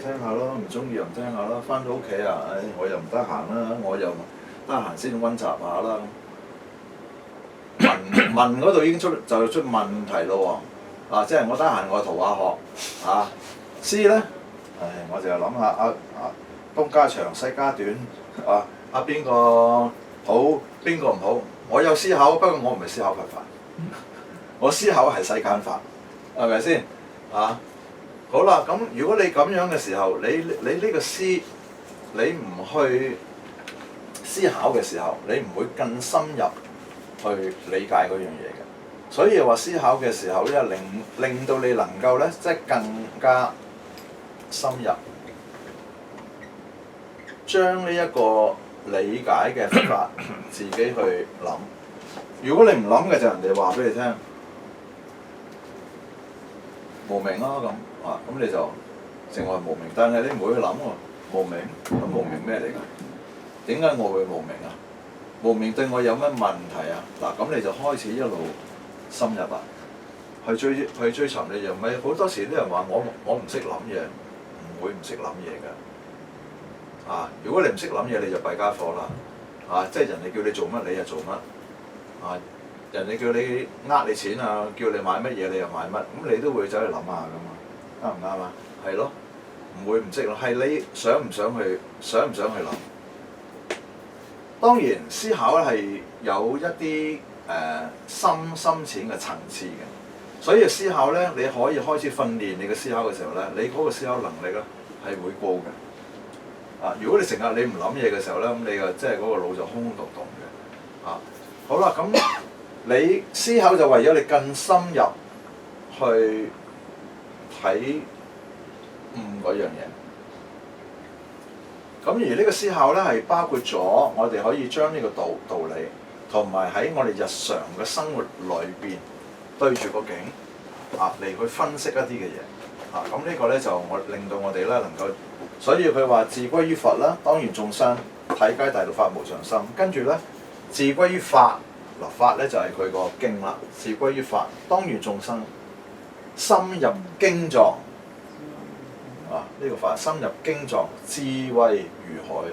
聽下咯，唔中意又唔聽下啦。翻到屋企啊，我又唔得閒啦，我又得閒先溫習下啦。文嗰度已經出問題咯喎，即係我得閒我圖下學啊。詩咧，我就諗下東家長西家短邊個好邊個唔好？我有思考，不過我唔係思考佛法，我思考係世間法，係咪先啊？好啦，咁如果你咁樣嘅時候，你呢個詩，你唔去思考嘅時候，你唔會更深入去理解嗰樣嘢嘅。所以話思考嘅時候咧，令到你能夠咧，即係更加深入，將呢一個理解嘅方法自己去諗。如果你唔諗嘅就人哋話俾你聽，無明咯咁。咁你就淨係無明，但係你唔會去諗喎，無明，咁無明咩嚟㗎？點解我會無明啊？無明對我有乜問題啊？嗱，咁你就開始一路深入啊，去追尋你。又唔係好多時啲人話我唔識諗嘢，唔會唔識諗嘢㗎。如果你唔識諗嘢，你就弊家伙啦。即係人哋叫你做乜你就做乜。人哋叫你你錢啊，叫你買乜嘢你又買乜，咁你都會走去諗下㗎嘛。啱唔啱啊？係咯，唔會唔識咯，係你想唔想去諗？當然思考咧係有一啲深淺嘅層次嘅，所以思考咧你可以開始訓練你嘅思考嘅時候咧，你嗰個思考能力咧係會高嘅。如果你成日你唔諗嘢嘅時候咧，咁你嘅即係嗰個腦就空洞洞嘅。好啦，咁你思考就為咗你更深入去睇嗰樣嘢，咁而呢個思考咧係包括咗我哋可以將呢個道理，同埋喺我哋日常嘅生活裏邊對住個景嚟去分析一啲嘅嘢。咁呢個咧就令到我哋咧能夠，所以佢話自歸於佛啦，當願眾生體皆大道法無常心。跟住咧自歸於法，法咧就係佢個經啦，自歸於法，當願眾生深入經藏。呢個法深入經藏，智慧如海。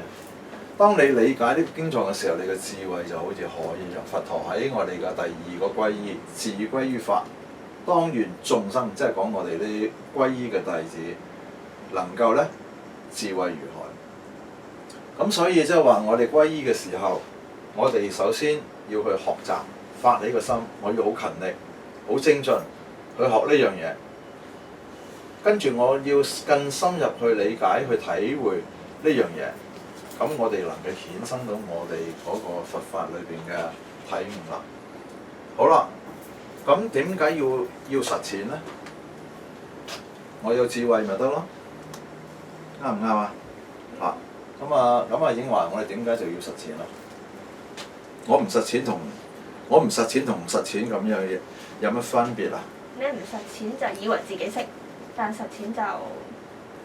當你理解呢個經藏嘅時候，你嘅智慧就好似海一樣。佛陀喺我哋嘅第二個歸依，自歸於法，當願眾生，即係講我哋呢歸依嘅弟子，能夠咧智慧如海。咁所以即係話我哋歸依嘅時候，我哋首先要去學習發呢個心，我要好勤力、好精進去學呢樣嘢。跟住我要更深入去理解、去體會呢樣嘢，咁我哋能夠衍生到我哋嗰個佛法裏邊嘅體悟啦。好啦，咁點解要實踐呢？我有智慧咪得咯，啱唔啱啊？咁啊，英華，我哋點解就要實踐啦？我唔實踐同唔實踐咁樣嘢有乜分別啊？你唔實踐就以為自己識。但實踐就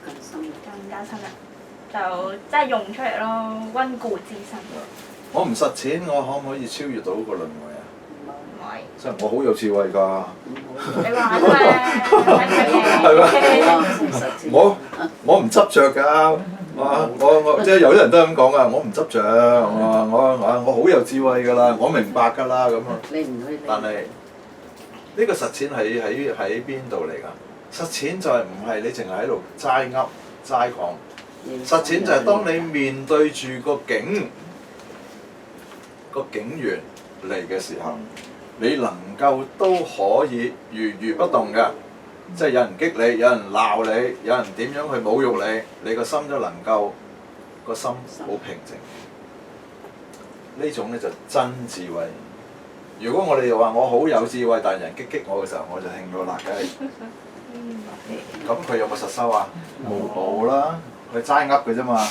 更加深入，就真係用出嚟咯，溫故知新。我唔實踐，我可唔可以超越到個輪迴啊？唔係。即係我好有智慧㗎。你話啫嘛？係咪？我唔執着㗎。我即係有啲人都係咁講㗎。我唔執着，我好有智慧㗎啦，我明白㗎啦咁啊。但係呢個實踐喺邊度嚟㗎？實踐就係唔係你淨係喺度齋噏齋講，實踐就係當你面對住個景緣嚟嘅時候，你能夠都可以如不動嘅，即係有人激你，有人鬧你，有人點樣去侮辱你，你個心都能夠個心好平靜。呢種咧就真智慧。如果我哋又話我好有智慧，但係人激我嘅時候，我就興到辣嘅。咁佢有冇實修啊？冇啦，佢齋噏嘅啫嘛，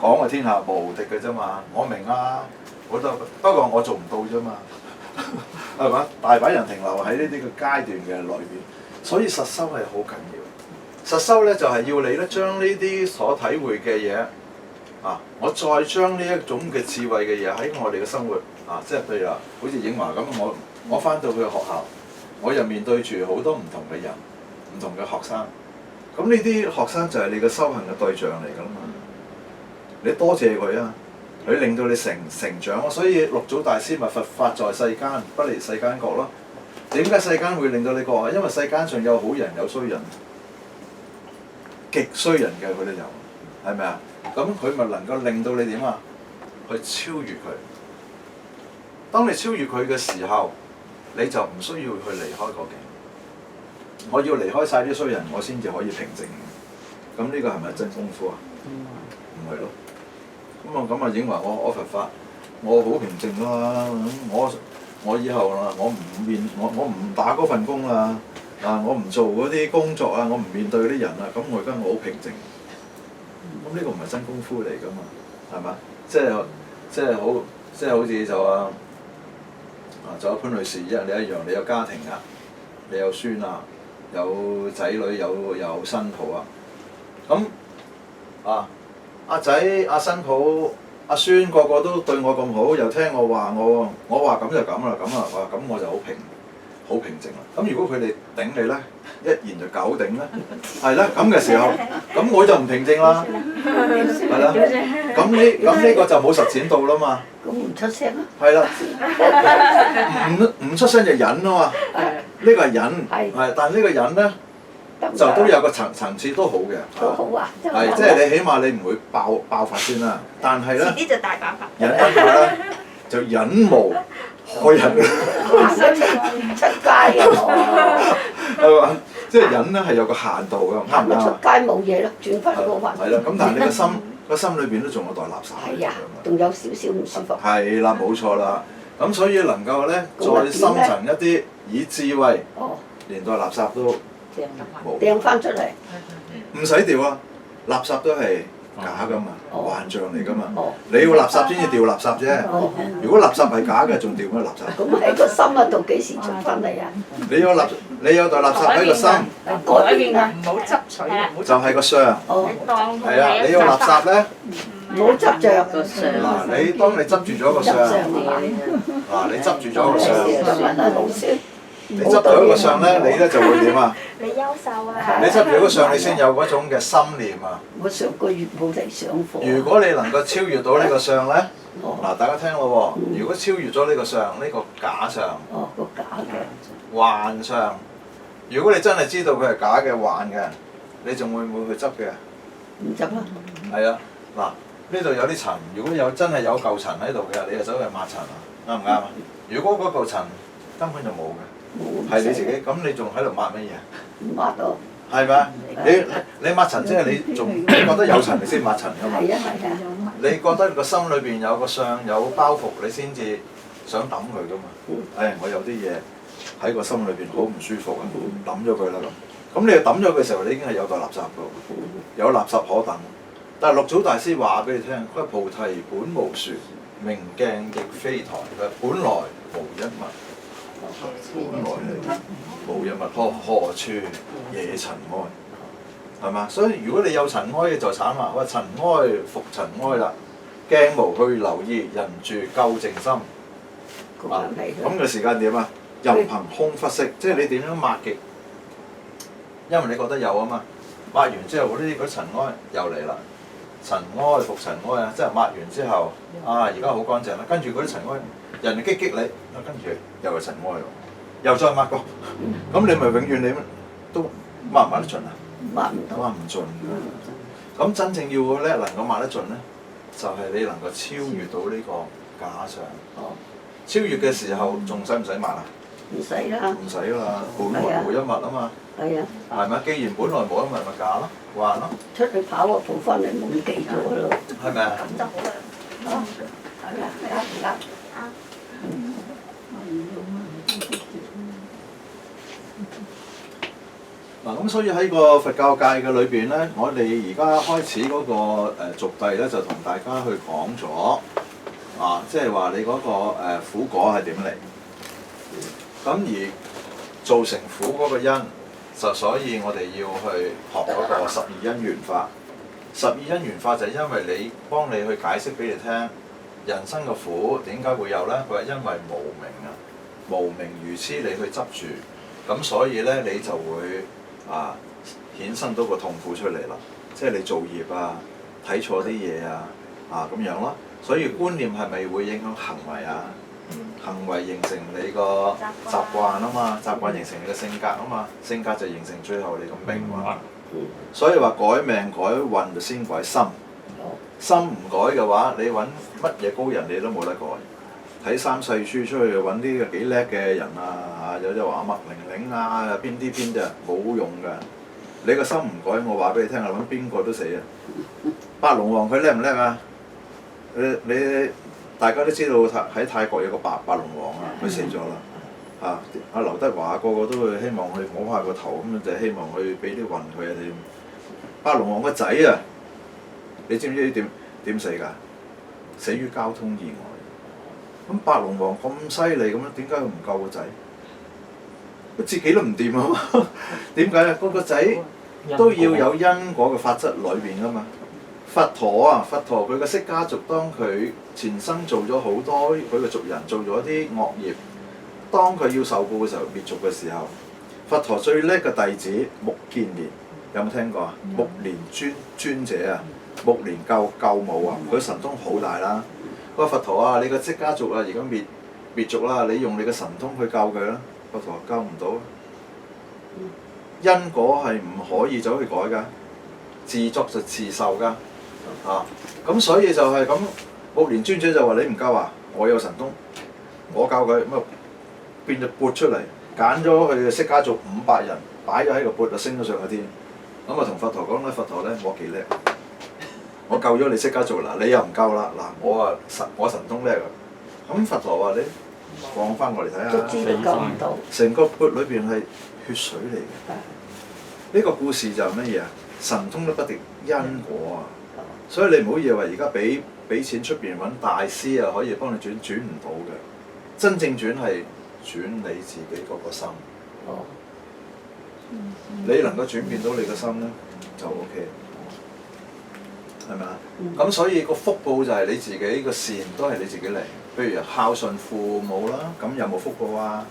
講個天下無敵嘅啫嘛。我明啊，好多不過我做唔到啫嘛，係嘛？大把人停留喺呢啲嘅階段嘅裏邊，所以實修係好緊要。實修咧就係要你咧將呢啲所體會嘅嘢我再將呢一種嘅智慧嘅嘢喺我哋嘅生活即係譬如話，好似影華咁，我翻到去學校，我又面對住好多唔同嘅人。唔同嘅學生，咁呢啲學生就係你嘅修行嘅對象嚟㗎啦嘛。你多謝佢啊，佢令到你成長啊。所以六祖大師咪佛法在世間，不離世間覺咯。點解世間會令到你覺啊？因為世間上有好人有衰人，極衰人嘅佢都有，係咪啊？咁佢咪能夠令到你點啊？去超越佢。當你超越佢嘅時候，你就唔需要去離開個境。我要離開晒啲衰人，我先至可以平靜。咁呢個係咪真功夫啊？唔係咯。咁啊認為我佛法，我好平靜啦。我以後啦，我唔打嗰份工啦，我唔做嗰啲工作啊，我唔面對嗰啲人啊，咁我而家我好平靜。咁呢個唔係真功夫嚟㗎嘛，係嘛？即係好似就就潘女士你一樣，你有家庭啊，你有孫啊，有仔女有新抱啊，咁阿仔阿新抱阿孫個個都對我咁好，又聽我話我話咁就咁啦，咁我就好平靜啦。咁如果佢哋頂你咧，一言就九鼎咧，係啦，咁嘅時候，咁我就唔平靜啦，係啦，咁呢個就冇實踐到啦嘛。咁唔出聲啊？係啦，唔出聲就忍啊嘛。呢個係忍，係，但係呢個忍咧就都有個層次都好嘅。都好啊，係，即係你起碼你唔會爆發先啦。但係咧，遲啲就大爆發。忍一下咧，就忍無可忍。出街啊！係嘛？即係忍咧係有個限度㗎，啱唔啱啊？出街冇嘢咯，轉翻個運。係啦，咁但係你個心裏邊都仲有袋垃圾。係啊，仲有少少唔舒服。係啦，冇錯啦。咁所以能夠咧再深層一啲，以智慧，連袋垃圾都冇。掟翻出嚟。唔使掉啊！垃圾都係假㗎嘛，幻象嚟㗎嘛。你要垃圾先至掉垃圾啫。如果垃圾係假嘅，仲掉咩垃圾？咁喺個心嗰度幾時出翻嚟啊？你有袋垃圾喺個心，改變啊！唔好執取，就係個相。係啊，你有垃圾咧，唔好執着個相。嗱，當你執住咗個相，嗱，你執住咗個相。你執到一個相咧，你咧就會點啊？你優秀啊！你執住個相，你先有嗰種嘅心念啊！我上個月冇嚟上課。如果你能夠超越到呢個相咧，嗱，大家聽咯喎！如果超越咗呢個相，呢個假相，個假嘅幻相，如果你真係知道佢係假嘅幻嘅，你仲會唔會去執嘅？唔執啦。係啊，嗱，呢度有啲塵，如果真係有嚿塵喺度嘅，你就走去抹塵啊，啱唔啱啊？如果嗰嚿塵根本就冇嘅。係你自己，咁你仲喺度抹乜嘢？抹到。係咪？你抹塵即係你仲覺得有塵你先抹塵㗎嘛？係啊。你覺得個心裏邊有個相有包袱，你先至想抌佢㗎嘛？我有啲嘢喺個心裏邊好唔舒服啊，抌咗佢啦咁。咁你抌咗嘅時候，你已經係有袋垃圾㗎，有垃圾可等。但係六祖大師話俾你聽，佢話菩提本無樹，明鏡亦非台，佢話本來無一物。本來無一物，何處惹塵埃？係嘛？所以如果你有塵埃就慘啦。喂，塵埃復塵埃啦，鏡無去留意，人住究靜心。咁嘅時間點啊？任憑空忽色，即係你點樣抹極，因為你覺得有啊嘛。抹完之後嗰啲塵埃又嚟啦，塵埃復塵埃啊！即係抹完之後，而家好乾淨啦。跟住嗰啲塵埃。人哋激你，跟住又係塵埃咯，又再抹過，咁你咪永遠你都抹唔抹得盡啊？抹唔盡㗎。咁真正要嘅咧，能夠抹得盡咧，就係你能夠超越到呢個假相。超越嘅時候，仲使唔使抹啊？唔使啦。唔使啦，本來無一物啊嘛。係啊。係咪？既然本來無一物，咪假咯，幻咯。出去跑啊，補翻嚟冇記咗咯。係咪啊？咁就好啦。係啊。嗱，咁所以喺個佛教界嘅裏邊咧，我哋而家開始嗰個續諦咧，就同大家去講咗即係話你嗰個苦果係點嚟，咁而造成苦嗰個因，就所以我哋要去學嗰個十二因緣法。十二因緣法就係因為你幫你去解釋俾你聽。人生嘅苦點解會有呢？佢係因為無明啊，無明愚痴你去執住，咁所以呢，你就會衍生到個痛苦出嚟啦。即係你做業啊，睇錯啲嘢啊，咁樣咯。所以觀念係咪會影響行為啊？行為形成你個習慣啊嘛，習慣形成你嘅性格啊嘛，性格就形成最後你個命運。所以話改命改運就先改心，心唔改嘅話，你揾乜嘢高人你都冇得改。睇三世書出去揾啲幾叻嘅人啊，有啲話麥玲玲啊，邊啲邊啫，冇用㗎。你個心唔改，我話俾你聽啊，揾邊個都死啊！白龍王佢叻唔叻啊？你大家都知道喺泰國有個白龍王啊，佢死咗啦。阿劉德華個個都會希望去摸下個頭咁，就希望去俾啲運佢啊點？白龍王個仔啊，你知唔知點死㗎？死於交通意外。咁白龍王咁犀利咁樣，點解佢唔救個仔？佢自己都唔掂啊嘛！點解啊？嗰個仔都要有因果嘅法則裏邊㗎嘛。佛陀佢個釋迦族，當佢前生做咗好多佢個族人做咗啲惡業，當佢要受報嘅時候，滅族嘅時候，佛陀最叻嘅弟子目犍連有冇聽過啊？目連尊者啊，目連救母啊，佢神通好大啦。個佛陀啊，你個釋迦族啊，而家滅族啦，你用你嘅神通去救佢啦。佛陀救唔到，因果係唔可以走去改㗎，自作就自受㗎。咁所以就係咁，目連尊者就話你唔救啊，我有神通，我教佢咁啊，變咗撥出嚟，揀咗佢嘅釋迦族500人，擺咗喺個缽就升咗上去天。咁啊同佛陀講咧，佛陀咧我幾叻，我救咗你釋迦族啦，你又唔救啦，嗱我神通叻啊。咁佛陀話你放翻我嚟睇下，都知道救唔到。成個缽裏邊係血水嚟嘅。呢個故事就係乜嘢啊？神通都不敵因果啊！所以你唔好以為而家俾錢出邊揾大師啊，可以幫你轉唔到嘅。真正轉係轉你自己嗰個心。你能夠轉變到你個心咧，就 OK，係咪啊？咁所以個福報就係你自己個善都係你自己嚟。譬如孝順父母啦，咁有冇福報啊？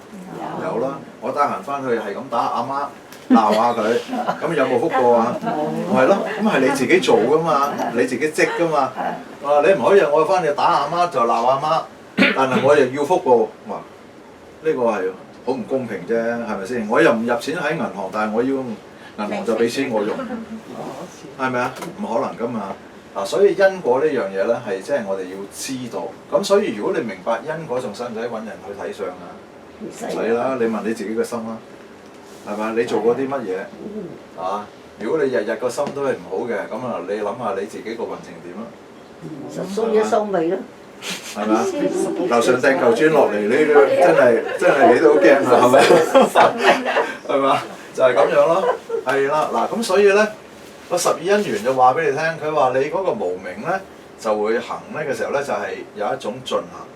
有啦。我得閒翻去係咁打阿媽。鬧下佢，咁有冇福報啊？係咯，咁係你自己做噶嘛，你自己積噶嘛。你唔可以我翻去打阿媽就鬧阿媽，但係我又要福報，哇！呢個係好唔公平啫，係咪先？我又唔入錢喺銀行，但係我要銀行就俾錢我用，係咪啊？唔可能噶嘛。所以因果呢樣嘢咧係即係我哋要知道。咁所以如果你明白因果，仲使唔使揾人去睇相啊？唔使啦，你問你自己嘅心啦。係咪？你做過啲乜嘢？如果你日日個心都係唔好嘅，咁你諗下你自己個運程點啦？就鬆一鬆尾啦。係咪啊？樓上掟嚿磚落嚟，你真係你都好驚啊！係咪？係嘛？就係咁樣咯。係啦，嗱咁所以咧，個12因緣就話俾你聽，佢話你嗰個無明咧就會行咧嘅時候咧，就係有一種進行。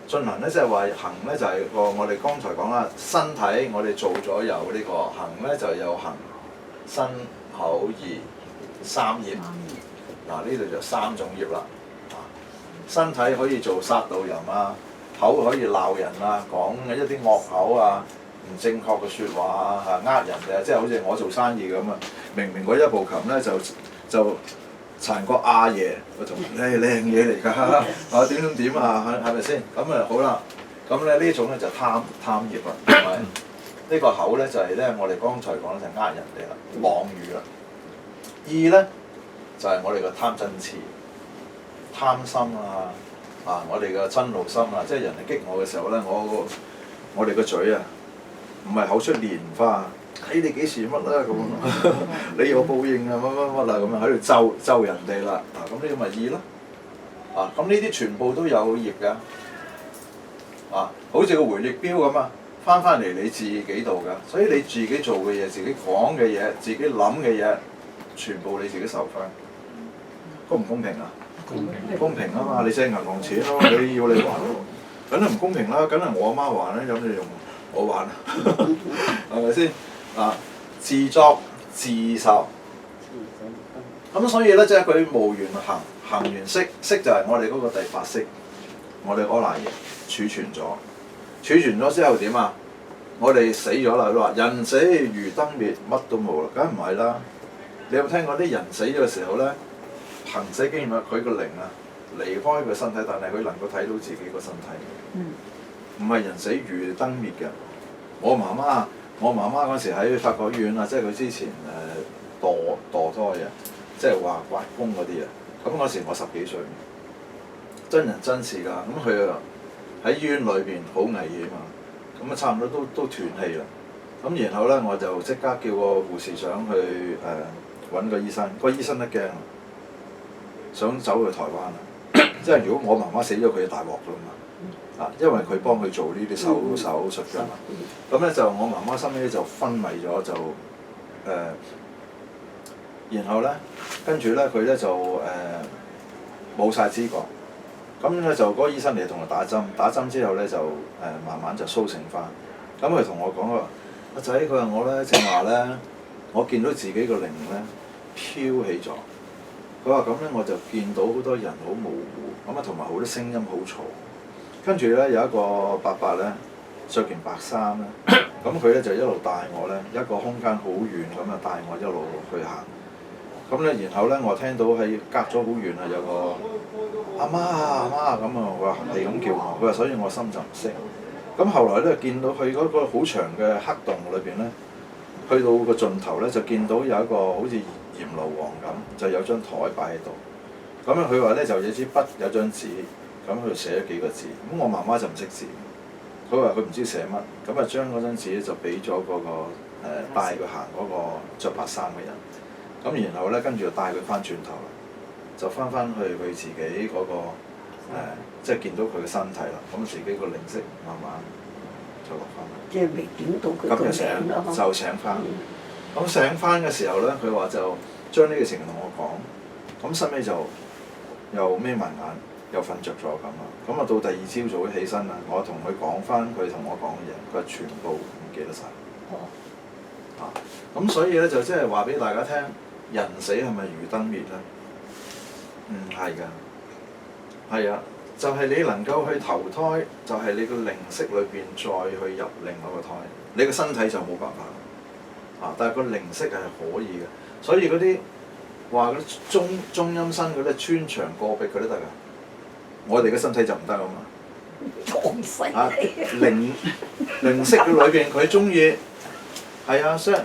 進行咧，即係話行咧，就係我哋剛才講啦，身體我哋做咗有呢個行咧，就有行身口意3業。嗱呢度就3種業啦。身體可以做殺盜淫啊，口可以鬧人啊，講一啲惡口啊，唔正確嘅説話啊，呃人嘅，即係好似我做生意咁啊，明明嗰一部琴咧就殘過阿爺嗰種，靚嘢嚟㗎，點啊，係咪先？咁啊好啦，咁咧呢種咧就貪業啦，係咪？呢個口咧就係咧我哋剛才講咧就人哋啦，妄語啦。意咧就係我哋個貪嗔痴、貪心啊，我哋嘅嗔怒心啊，即係人哋激我嘅時候咧，我哋個嘴啊，唔係口出蓮花。睇你幾時乜啦咁，你有報應啊乜啦咁啊喺度咒人哋啦，咁呢個咪意咯，咁呢啲全部都有業㗎，好似個回力鏢咁啊，翻嚟你自己度㗎，所以你自己做嘅嘢、自己講嘅嘢、自己諗嘅嘢，全部你自己受翻，公唔公平啊？公平啊嘛，你借銀行錢咯，你要你還咯，梗係唔公平啦，梗係我阿媽還啦，咁你用我還，係咪先？自作自受，咁所以咧，即係佢無緣行，行完識，識就係我哋嗰個第8識，我哋阿賴耶儲存咗之後點啊？我哋死咗啦，都話人死如燈滅，乜都冇啦，梗係唔係啦？你有冇聽過啲人死咗嘅時候咧，瀕死經驗啊，佢個靈啊離開佢身體，但係佢能夠睇到自己個身體。唔係人死如燈滅嘅。我媽媽嗰時喺法國醫院啊，即係佢之前墮胎啊，即係話刮宮嗰啲啊。咁嗰時我10幾歲，真人真事㗎。咁佢啊喺醫院裏邊好危險啊，咁啊差唔多都斷氣啦。咁然後咧我就即刻叫個護士長去揾個醫生，個醫生一驚，想走去台灣啦。即係如果我媽媽死咗，佢就大鑊㗎嘛。因為佢幫佢做呢啲手術㗎嘛。咁咧就我媽媽心尾就昏迷咗，就然後咧跟住咧佢咧就冇晒知覺。咁咧就嗰個醫生嚟同佢打針之後咧就慢慢就甦醒翻。咁佢同我講話：阿仔，佢話我咧正話咧，我見到自己個靈咧飄起咗。佢話咁咧我就見到好多人好模糊，咁啊同埋好多聲音好嘈。跟住咧有一個伯伯咧着件白衫咧，咁佢咧就一路帶我咧一個空間好遠咁啊帶我一路去行。咁咧然後咧我聽到喺隔咗好遠啊有個阿媽咁啊，佢話係咁叫我，佢話所以我心就唔息。咁後來咧見到佢嗰個好長嘅黑洞裏邊咧，去到個盡頭咧就見到有一個好似閻羅王咁，就有張台擺喺度。咁啊佢話咧就有支筆有張紙。咁佢寫咗幾個字，咁我媽媽就唔識字，佢話佢唔知寫乜，咁啊將嗰張紙就俾咗嗰個帶佢行嗰個著白衫嘅人，咁然後咧跟住就帶佢翻轉頭啦，就翻去佢自己嗰個即係見到佢嘅身體啦，咁自己個靈識慢慢就落翻嚟。即係未點到佢個名咯。就醒翻，咁醒翻嘅時候咧，佢話就將呢個情形同我講，咁後尾就又眯埋眼。又瞓着咗咁啊！咁啊到第二朝早起身啦，我同佢講翻佢同我講嘅嘢，佢全部唔記得晒。咁所以咧就即係話俾大家聽，人死係咪如燈滅咧？唔係㗎，係啊，就係你能夠去投胎，就係你個靈識裏邊再去入另外一個胎，你個身體就冇辦法。但係個靈識係可以嘅，所以嗰啲話嗰啲中陰身嗰啲穿牆過壁嗰啲得㗎。我哋嘅身體就唔得啊嘛，撞死你！靈識嘅裏邊佢中意，係啊，所以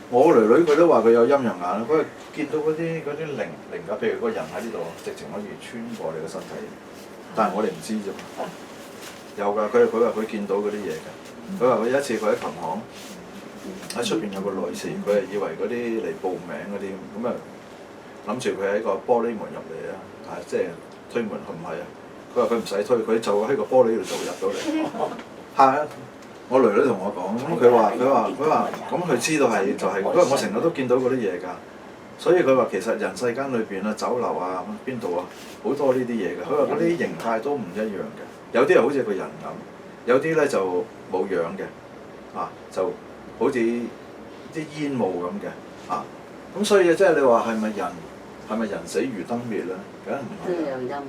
我個女佢都話佢有陰陽眼，佢見到嗰啲靈㗎，譬如個人喺呢度，直情可以穿過你個身體，但係我哋唔知啫嘛。有㗎，佢話佢見到嗰啲嘢㗎，佢話佢有一次佢喺琴行喺出邊有個女士，佢係以為嗰啲嚟報名嗰啲，咁啊諗住佢喺個玻璃門入嚟啊，即係推門，佢唔係啊。佢話佢唔使推，佢就喺個玻璃度就入到嚟。係啊，我女同我講，咁佢話，咁佢知道係就係，因為我成日都見到嗰啲嘢㗎。所以佢話其實人世間裏邊啊，酒樓啊，邊度啊，好多呢啲嘢㗎。佢話嗰啲形態都唔一樣嘅，有啲係好似個人咁，有啲咧就冇樣嘅，就好似啲煙霧咁嘅，咁所以即係你話係咪人死如燈滅咧？梗係唔係。都有陰眼。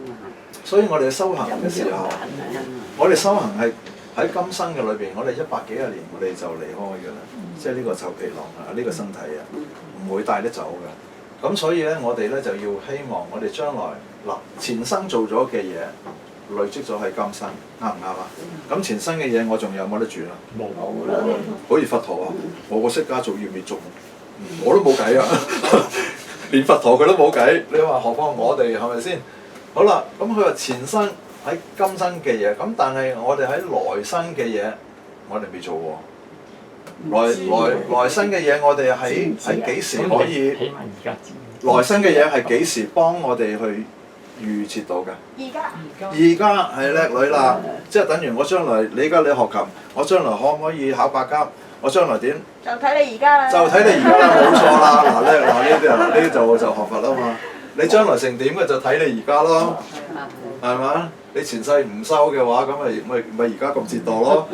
所以我哋修行嘅時候，我哋修行係喺今生嘅裏邊，我哋100幾廿年我哋就離開㗎啦，即係呢個臭皮囊啊，呢個身體啊，唔會帶得走㗎。咁所以咧，我哋咧就要希望我哋將來前生做咗嘅嘢累積咗喺今生，啱唔啱啊？咁前生嘅嘢我仲有冇得轉啊？冇啦，好似佛陀啊，我個釋迦族要滅族，我都冇計啊，連佛陀佢都冇計，你話何況我哋係咪先？好啦，咁佢話前生喺今生嘅嘢，咁但係我哋喺來生嘅嘢，我哋未做喎。來生嘅嘢，我哋喺幾時可以？起碼而家知。來生嘅嘢係幾時幫我哋去預設到㗎？而家係叻女啦，即係等於我將來你而家你學琴，我將來可唔可以考8級？我將來點？就睇你而家啦。就睇你而家啦，冇錯啦。嗱呢啲就學佛啦嘛。你將來成點嘅就睇你而家咯，係嘛？你前世唔修嘅話，咁咪而家咁折墮咯，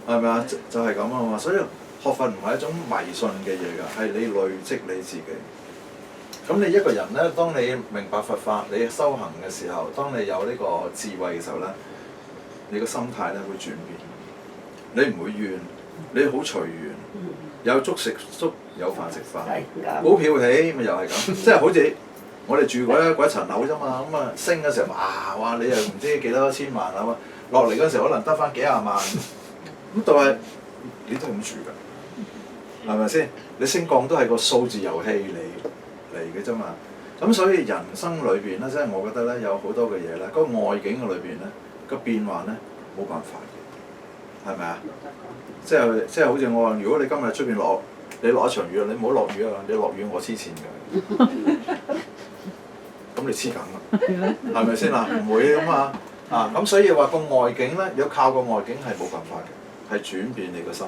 係咪啊？就係咁啊嘛。所以學佛唔係一種迷信嘅嘢㗎，係你累積你自己。咁你一個人咧，當你明白佛法，你修行嘅時候，當你有呢個智慧嘅時候咧，你個心態咧會轉變。你唔會怨，你好隨緣，有粥食粥，有飯食飯。係啱。股票起咪又係咁，即係好似我哋住嗰一層樓啫嘛，咁啊升嘅時候哇你又唔知幾多千萬啊嘛，落嚟嗰時候可能得翻幾廿萬，咁但係你都係咁住㗎，係咪先？你升降都係個數字遊戲嚟嘅啫嘛，咁所以人生裏邊咧，即係我覺得咧有好多嘅嘢咧，個外境嘅裏邊咧個變幻咧冇辦法嘅，係咪啊？即係好似我話，如果你今日出邊落，你落一場雨啊，你唔好落雨啊！你落雨我黐線㗎，咁你黐緊啦，係咪先啊？唔會㗎嘛啊！咁所以話個外境咧，要靠個外境係冇辦法嘅，係轉變你個心，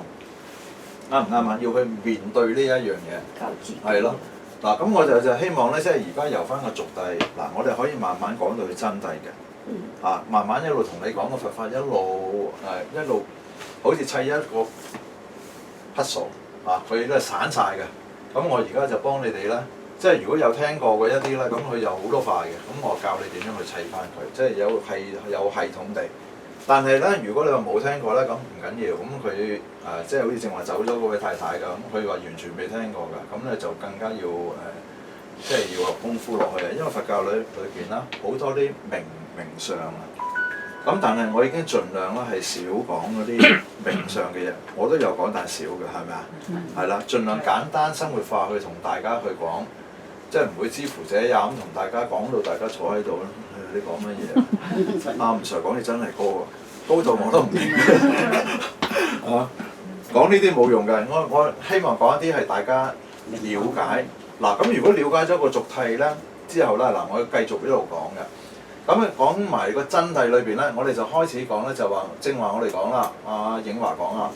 啱唔啱啊？要去面對呢一樣嘢，靠自己。係咯。嗱，咁我就希望咧，即係而家由翻個軸諦，嗱，我哋可以慢慢講到去真諦嘅，啊，慢慢一路同你講個佛法，一路好似砌一個 puzzle 啊，佢都係散晒嘅。咁我而家就幫你哋咧，即係如果有聽過嘅一啲咧，咁佢有好多塊嘅，咁我教你點樣去砌翻佢，即係有系統地。但係咧，如果你話冇聽過咧，咁唔緊要，咁佢即係好似正話走咗嗰位太太㗎，咁佢話完全未聽過㗎，咁咧就更加要即係要落功夫落去啊，因為佛教裏邊啦，好多啲名相啊。咁但係我已經盡量啦係少講嗰啲名相嘅嘢，我都有講但少嘅，係咪啊？係啦，盡量簡單生活化去同大家去講，即係唔會知乎者也咁同大家講到大家坐喺度啦。你講乜嘢？阿吳 Sir 講嘢真係高啊，高到我都唔明啊！講呢啲冇用嘅，我希望講一啲係大家了解。嗱，咁如果了解咗個軸諦咧之後咧，嗱，我要繼續一路講嘅。咁啊講埋個真諦裏邊咧，我哋就開始講咧，就話正話我哋講啦，阿影華講啦，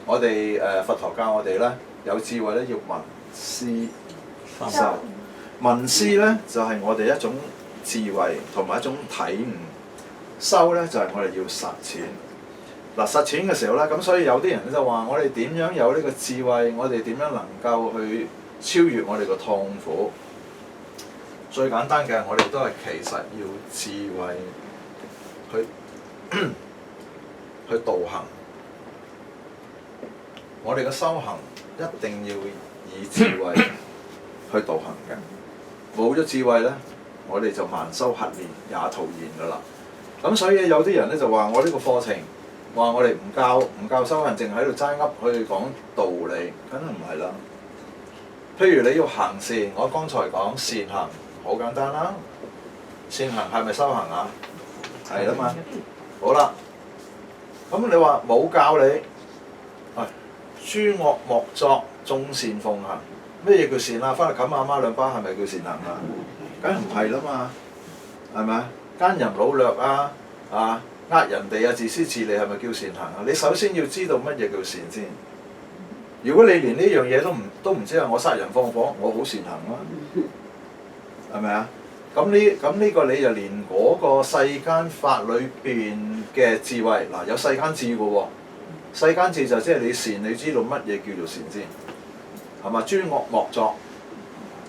我哋佛陀教我哋咧有智慧咧要聞思修，聞思咧就係我哋一種智慧同埋一種體悟，修咧就係我哋要實踐。嗱，實踐嘅時候咧，咁所以有啲人就話我哋點樣有呢個智慧，我哋點樣能夠去超越我哋個痛苦？最簡單嘅，我哋都係其實要智慧去導行。我哋嘅修行一定要以智慧去導行嘅。冇咗智慧咧，我哋就萬修核練也徒然㗎啦。咁所以有啲人咧就話我呢個課程話我哋唔教修行，淨喺度齋噏去講道理，梗係唔係啦。譬如你要行善，我剛才講善行。好簡單啦，善行係咪修行啊？係啦嘛。好啦，咁你話冇教你，諸惡莫作，眾善奉行。咩嘢叫善啊？翻嚟冚阿媽兩巴係咪叫善行啊？梗係唔係啦嘛，係咪啊？奸淫擄掠啊，呃人哋啊，自私自利係咪叫善行啊？你首先要知道乜嘢叫善先。如果你連呢樣嘢都唔知啊，我殺人放火，我好善行啊？係咪啊？咁呢個你就連嗰個世間法裏邊嘅智慧，嗱有世間智嘅喎，世間智就即係你善，你知道乜嘢叫做善先，係嘛？諸惡莫作，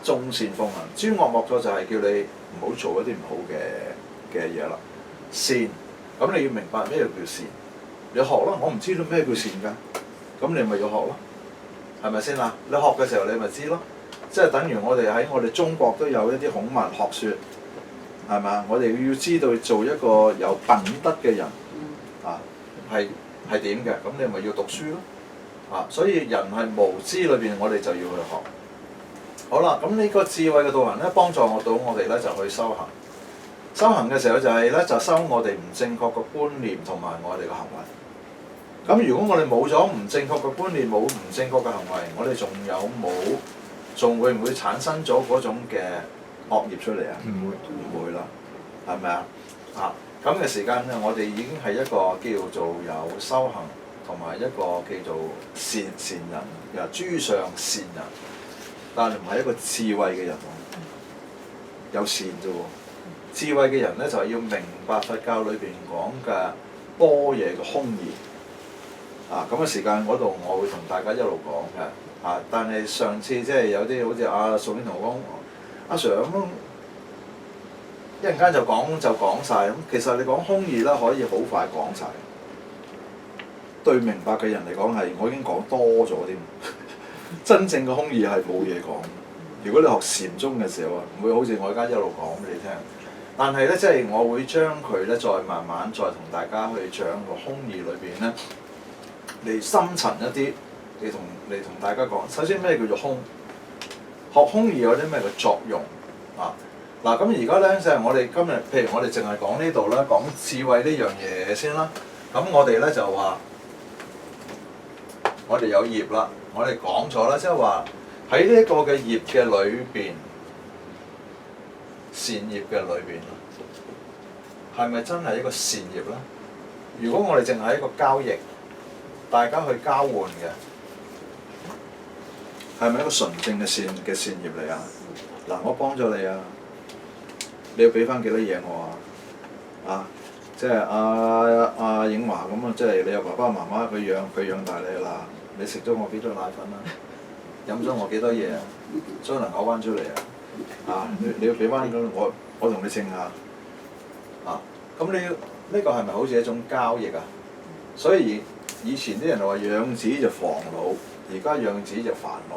眾善奉行。諸惡莫作就係叫你唔好做一啲唔好嘅嘢啦。善，咁你要明白咩叫善，你學咯。我唔知道咩叫善㗎，咁你咪要學咯，係咪先啊？你學嘅時候你咪知咯。即係等於我哋喺我哋中國都有一啲孔孟學説，係咪？我哋要知道做一個有品德嘅人，係點嘅？咁你咪要讀書咯，所以人係無知裏邊，我哋就要去學。好啦，咁呢個智慧嘅導行咧，幫助我哋咧就去修行。修行嘅時候就係咧就修我哋唔正確嘅觀念同埋我哋嘅行為。咁如果我哋冇咗唔正確嘅觀念，冇唔正確嘅行為，我哋仲會唔會產生咗嗰種嘅惡業出嚟啊？唔會啦，係咪啊？咁嘅時間咧，我哋已經係一個叫做有修行同埋一個叫做善人，又諸上善人，但係唔係一個智慧嘅人喎，有善啫喎。智慧嘅人咧就係要明白佛教裏邊講嘅般若嘅空義。咁嘅時間嗰度，我會同大家一路講嘅。但係上次即係有啲好似阿宋英同我講，阿 Sir 咁一陣間就講晒。咁其實你講空義啦，可以好快講晒。對明白嘅人嚟講係，我已經講多咗添。真正嘅空義係冇嘢講。如果你學禪宗嘅時候啊，唔會好似我而家一路講俾你聽。但係咧，即係我會將佢咧再慢慢再同大家去講個空義裏邊咧，嚟深層一啲，嚟同大家講。首先咩叫做空？學空義有啲咩嘅作用啊？嗱，咁而家咧就係我哋今日，譬如我哋淨係講呢度啦，講智慧呢樣嘢先啦。咁我哋咧就話，我哋有業啦，我哋講咗啦，即係話喺呢一個嘅業嘅裏邊，善業嘅裏邊，係咪真係一個善業咧？如果我哋淨係一個交易，大家去交換嘅，係咪一個純正嘅善業嚟啊？嗱，我幫咗你啊，你要俾翻幾多嘢我啊？啊，即係阿影華咁啊，即係你有爸爸媽媽佢養大你啦，你食咗我幾多奶粉啊？飲咗我幾多嘢啊？將能嘔翻出嚟啊！啊，你要俾翻我同你稱下啊！咁你呢個係咪好似一種交易啊？所以以前啲人話養子就防老，而家養子就煩惱，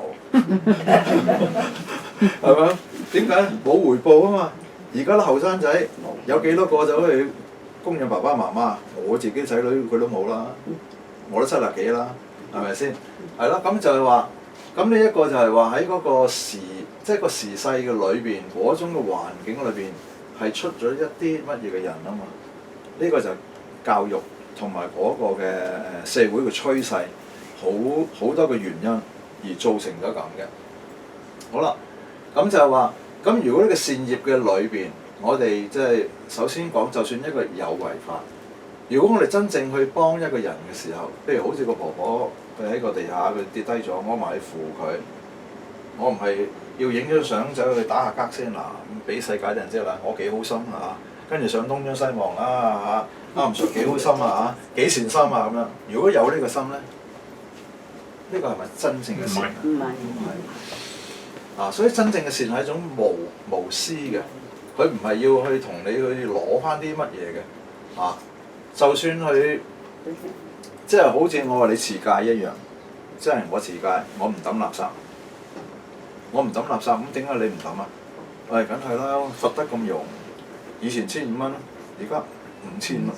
係咪？點解？冇回報啊嘛！而家啲後生仔有幾多個走去供養爸爸媽媽？我自己仔女佢都冇啦，我都70幾啦，係咪先？係咯，咁就係話，咁呢一個就係話喺嗰個時，即係個時勢嘅裏邊，嗰種嘅環境裏邊係出咗一啲乜嘢嘅人啊嘛？呢個就教育同埋嗰個嘅社會嘅趨勢，好多嘅原因而造成咗咁嘅。好啦，咁就係話，咁如果呢個善業嘅裏邊，我哋即係首先講，就算一個有為法，如果我哋真正去幫一個人嘅時候，譬如好似個婆婆佢喺個地下佢跌低咗，我埋去扶佢，我唔係要影張相走去打下卡先嗱，咁俾世界啲人知啦，我幾好心啊，跟住上東張西望啦嚇，啱唔錯幾好心啊嚇，幾善心啊咁樣。如果有呢個心咧，呢個係咪真正嘅善？唔係。啊，所以真正嘅善係一種無私嘅，佢唔係要去同你去攞翻啲乜嘢嘅，啊，就算佢即係好似我話你持戒一樣，即係我持戒，我唔抌垃圾，咁點解你唔抌啊？喂，梗係啦，罰得咁容，以前1500蚊，而家5000啦，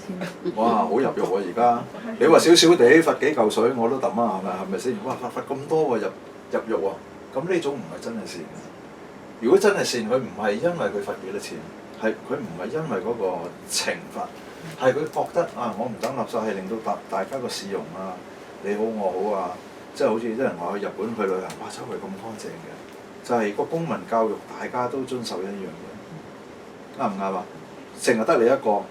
哇，好入肉喎而家，你話少少地罰幾嚿水我都抌啊，係咪先？哇，罰咁多喎入肉喎。咁呢種唔係真係善。如果真係善，佢唔係因為佢罰幾多錢，係佢唔係因為嗰個懲罰，係佢覺得啊，我唔抌垃圾係令到大家個市容啊，你好我好啊，即係好似啲人話去日本去旅行，哇，周圍咁乾淨嘅，就係個公民教育，大家都遵守一樣嘢，啱唔啱啊？淨係得你一個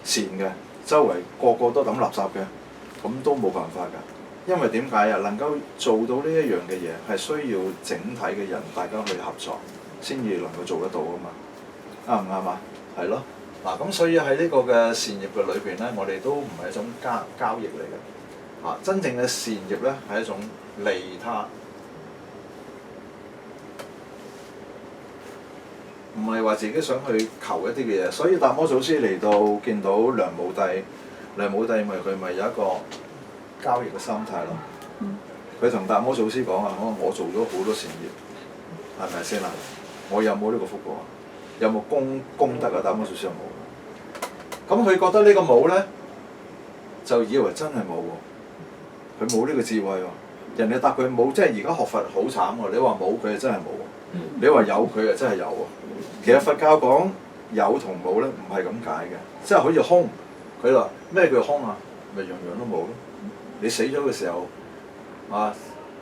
善嘅，周圍個個都抌垃圾嘅，咁都冇辦法㗎。因為點解啊？能夠做到呢一樣嘅嘢，係需要整體嘅人大家去合作，先至能夠做得到啊嘛。啱唔啱啊？係咯。嗱，咁所以喺呢個嘅善業嘅裏邊咧，我哋都唔係一種交易嚟嘅。啊，真正嘅善業咧係一種利他，唔係話自己想去求一啲嘅嘢。所以達摩祖師嚟到見到梁武帝，佢咪有一個交易嘅心態咯，佢同達摩祖師講啊，我做咗好多善業，係咪先啊？我有冇呢個福報啊？有冇功德啊？達摩祖師有冇？咁佢覺得呢個冇咧，就以為真係冇喎，佢冇呢個智慧喎。人哋答佢冇，即係而家學佛好慘喎。你話冇佢就真係冇喎，你話有佢就真係有喎。其實佛教講有同冇咧，唔係咁解嘅，即係好似空。佢話咩叫空啊？咪樣樣都冇咯。你死咗嘅時候，啊，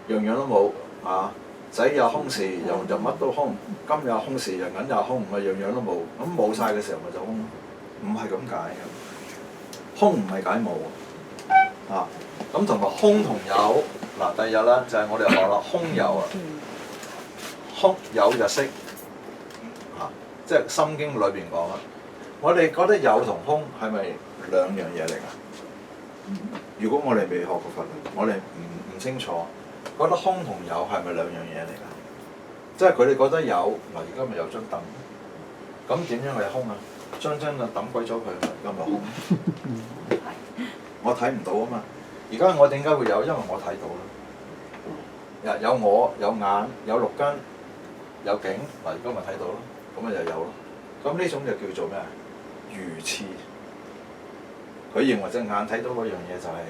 樣樣都冇啊！仔有空時，又乜都空；金有空時，又銀有空，咪樣樣都冇。咁冇晒嘅時候，咪就空咯。唔係咁解嘅，空唔係解冇啊！咁同埋空同有嗱，第二日咧就係我哋學啦，空有啊，空有就識啊，即係《心經》裏邊講啦。我哋覺得有同空係咪兩樣嘢嚟㗎？如果我哋未學過佛，我哋唔清楚，覺得空同有係咪兩樣嘢嚟㗎？即係佢哋覺得有嗱，而家咪有張凳，咁點樣係空啊？將啊抌鬼咗佢，咁咪空。我睇唔到啊嘛，而家我點解會有？因為我睇到啦。有我有眼有六根有境，嗱而家咪睇到咯，咁咪就有咯。咁呢種就叫做咩啊？愚痴。佢認為隻眼睇到嗰樣嘢就係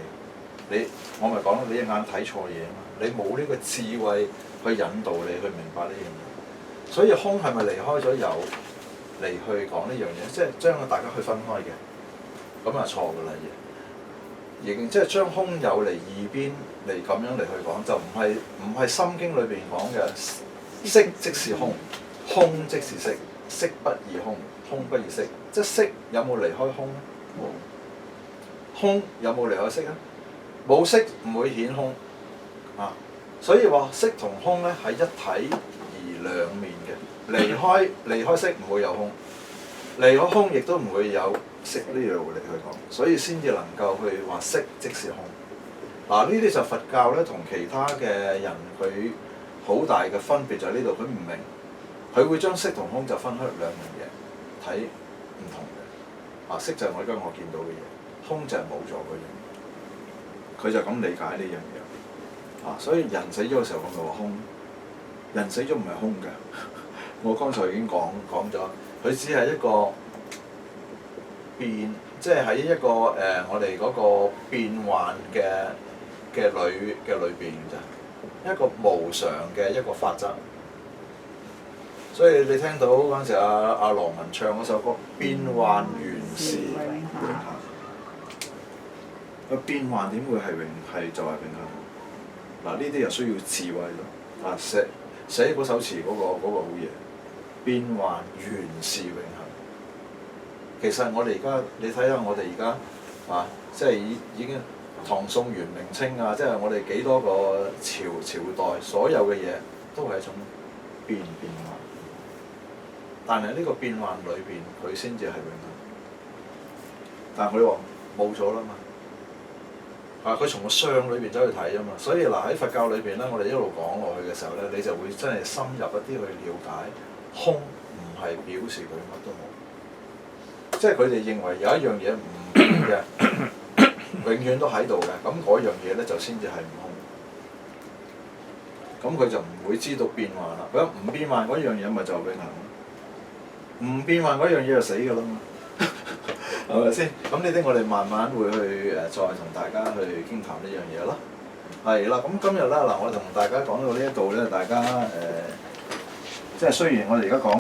你，我咪講你隻眼睇錯嘢啊嘛！你冇呢個智慧去引導你去明白呢樣嘢。所以空係咪離開咗有嚟去講呢樣嘢？即係將大家去分開嘅，咁啊錯㗎啦亦即係將空有嚟二邊嚟咁樣嚟去講，就唔係心經裏邊講嘅色即是空，空即是色，色不異空，空不異色。即係色有冇離開空咧？冇。空有冇離開色啊？冇色唔會顯空啊！所以話色同空咧係一體而兩面嘅，離開色唔會有空，離開空亦都唔會有色呢樣嚟去講，所以先至能夠去話色即是空。嗱，呢啲就佛教咧同其他嘅人佢好大嘅分別就喺呢度，佢唔明，佢會將色同空就分開兩樣嘢睇唔同嘅。啊，色就係我而家我見到嘅嘢，空就係冇咗嗰樣，佢就咁理解呢樣嘢。啊，所以人死咗嘅時候，我咪話空，人死咗唔係空嘅。我剛才已經講咗，佢只係一個變，即係喺一個我哋嗰個變幻嘅裏邊咋，一個無常嘅一個法則。所以你聽到嗰陣時阿羅文唱嗰首歌《變幻原是永恆》，個變幻點會係就係永恆？嗱，呢啲又需要智慧咯。啊，寫嗰首詞嗰個好嘢。變幻原是永恆。其實我哋而家你睇下，我哋而家啊，即係已經唐宋元明清啊，即係我哋幾多個朝代，所有嘅嘢都係一種變幻。但係呢個變幻裏邊，佢先至係永恆。但係佢話冇咗啦嘛。啊，佢從個相裏邊走去睇啊嘛。所以嗱喺佛教裏邊咧，我哋一路講落去嘅時候咧，你就會真係深入一啲去了解。空唔係表示佢乜都冇，即係佢哋認為有一樣嘢唔變嘅，永遠都喺度嘅，咁嗰樣嘢咧就先至係唔空。咁佢就唔會知道變幻啦。佢唔變幻嗰樣嘢咪就永恆，唔變幻嗰樣嘢就死㗎啦嘛，係咪先？咁呢啲我哋慢慢會去再同大家去傾談呢樣嘢咯。係啦，咁今日咧嗱，我同大家講到呢一度咧，大家即係雖然我哋而家講。